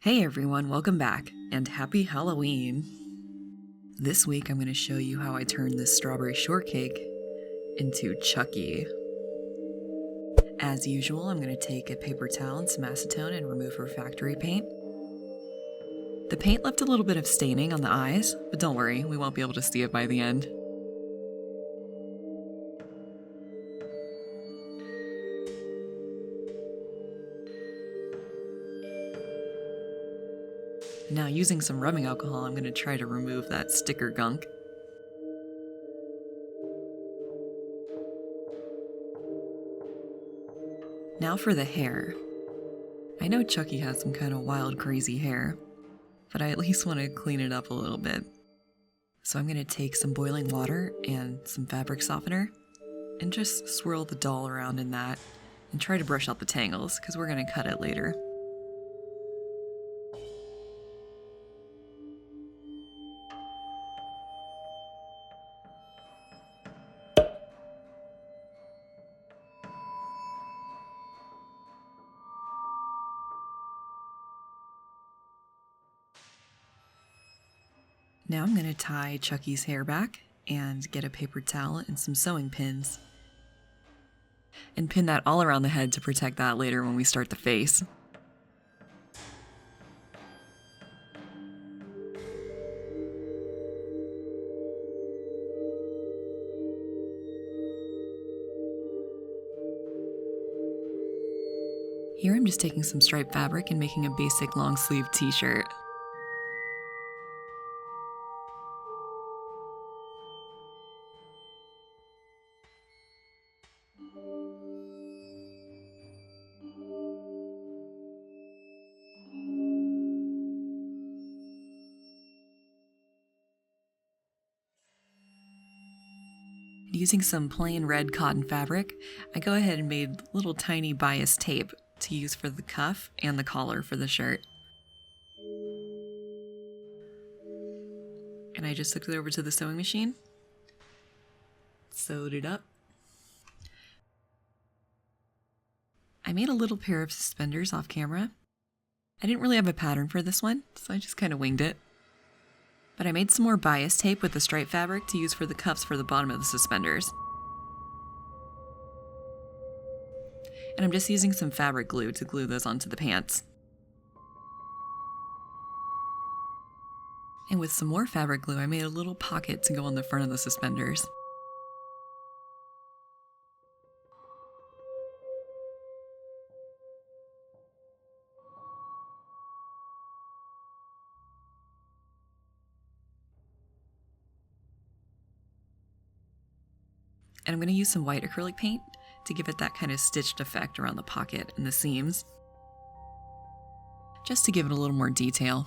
Hey everyone, welcome back, and happy Halloween! This week I'm going to show you how I turned this strawberry shortcake into Chucky. As usual, I'm going to take a paper towel and some acetone and remove refractory paint. The paint left a little bit of staining on the eyes, but don't worry, we won't be able to see it by the end. Now, using some rubbing alcohol, I'm going to try to remove that sticker gunk. Now for the hair. I know Chucky has some kind of wild, crazy hair, but I at least want to clean it up a little bit. So I'm going to take some boiling water and some fabric softener and just swirl the doll around in that and try to brush out the tangles because we're going to cut it later. Now I'm going to tie Chucky's hair back and get a paper towel and some sewing pins. And pin that all around the head to protect that later when we start the face. Here I'm just taking some striped fabric and making a basic long sleeve t-shirt. Using some plain red cotton fabric, I go ahead and made little tiny bias tape to use for the cuff and the collar for the shirt. And I just took it over to the sewing machine, sewed it up. I made a little pair of suspenders off camera. I didn't really have a pattern for this one, so I just kind of winged it. But I made some more bias tape with the striped fabric to use for the cuffs for the bottom of the suspenders. And I'm just using some fabric glue to glue those onto the pants. And with some more fabric glue, I made a little pocket to go on the front of the suspenders. And I'm going to use some white acrylic paint to give it that kind of stitched effect around the pocket and the seams, just to give it a little more detail.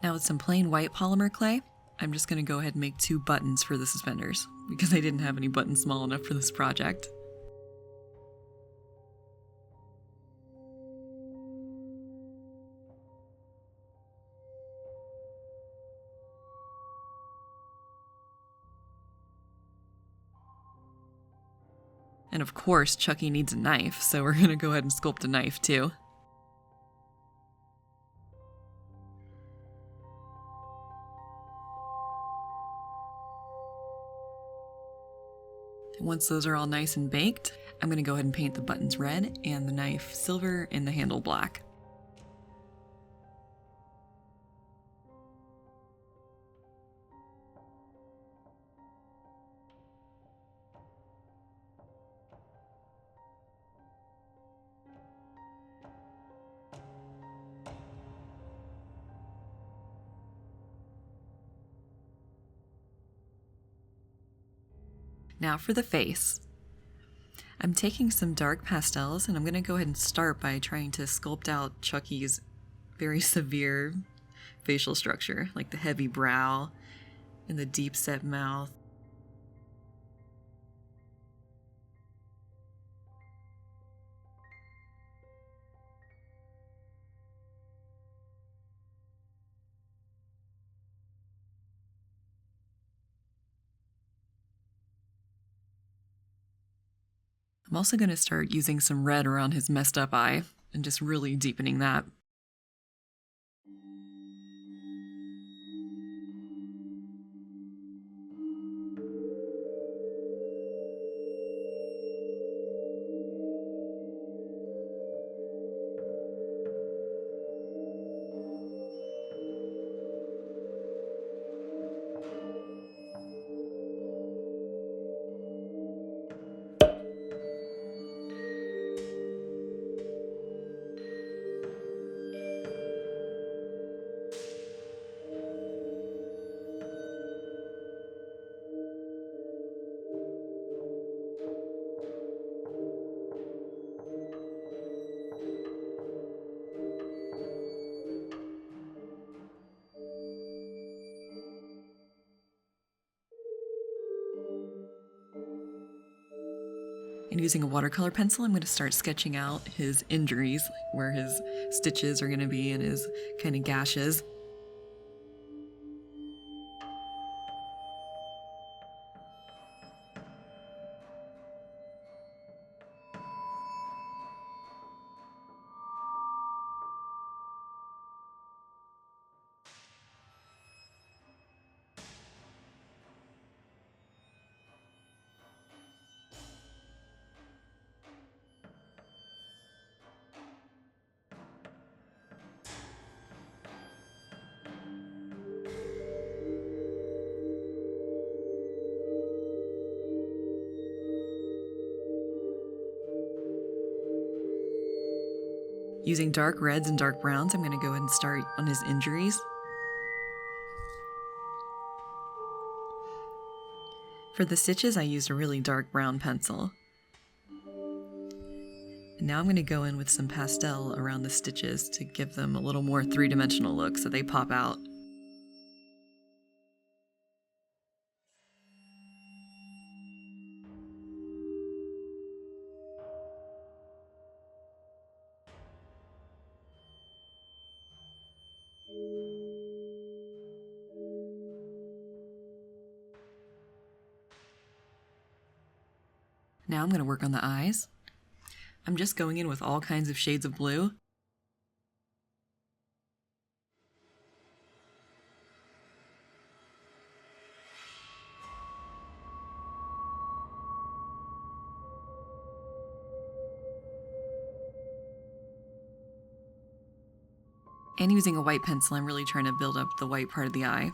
Now with some plain white polymer clay, I'm just going to go ahead and make 2 buttons for the suspenders, because I didn't have any buttons small enough for this project. And of course, Chucky needs a knife, so we're going to go ahead and sculpt a knife too. Once those are all nice and baked, I'm going to go ahead and paint the buttons red and the knife silver and the handle black. Now for the face. I'm taking some dark pastels and I'm going to go ahead and start by trying to sculpt out Chucky's very severe facial structure, like the heavy brow and the deep set mouth. I'm also going to start using some red around his messed up eye and just really deepening that. And using a watercolor pencil, I'm going to start sketching out his injuries, where his stitches are going to be and his kind of gashes. Using dark reds and dark browns, I'm going to go ahead and start on his injuries. For the stitches, I used a really dark brown pencil. And now I'm going to go in with some pastel around the stitches to give them a little more three-dimensional look so they pop out. Now I'm going to work on the eyes. I'm just going in with all kinds of shades of blue. And using a white pencil, I'm really trying to build up the white part of the eye.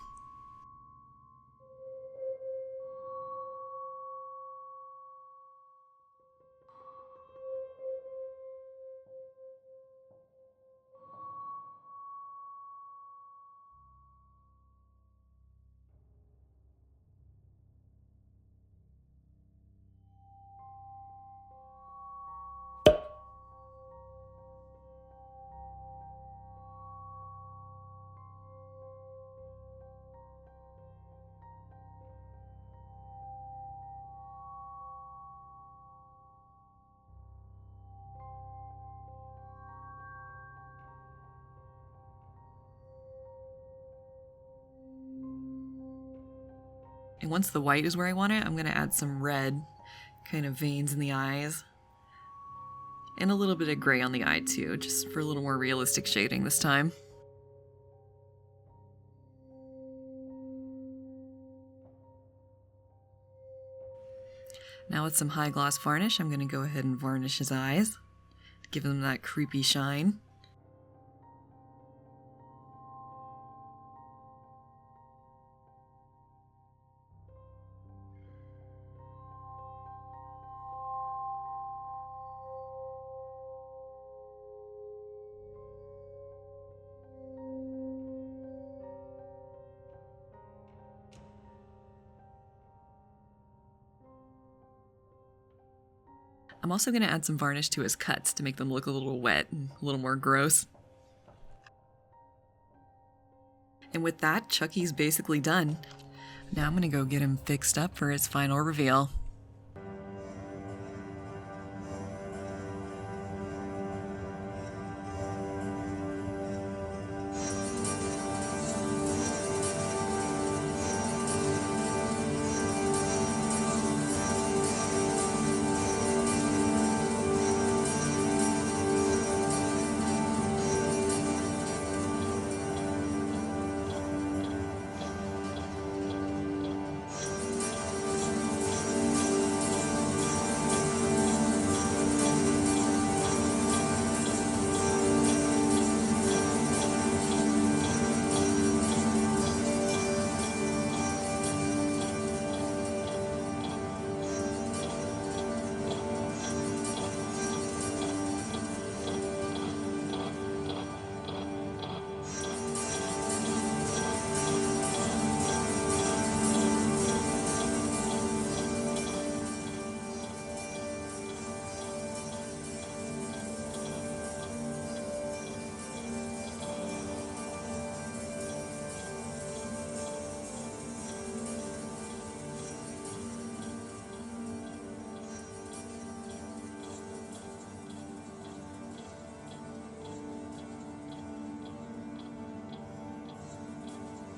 And once the white is where I want it, I'm going to add some red kind of veins in the eyes. And a little bit of gray on the eye too, just for a little more realistic shading this time. Now with some high gloss varnish, I'm going to go ahead and varnish his eyes, give them that creepy shine. I'm also going to add some varnish to his cuts to make them look a little wet and a little more gross. And with that, Chucky's basically done. Now I'm going to go get him fixed up for his final reveal.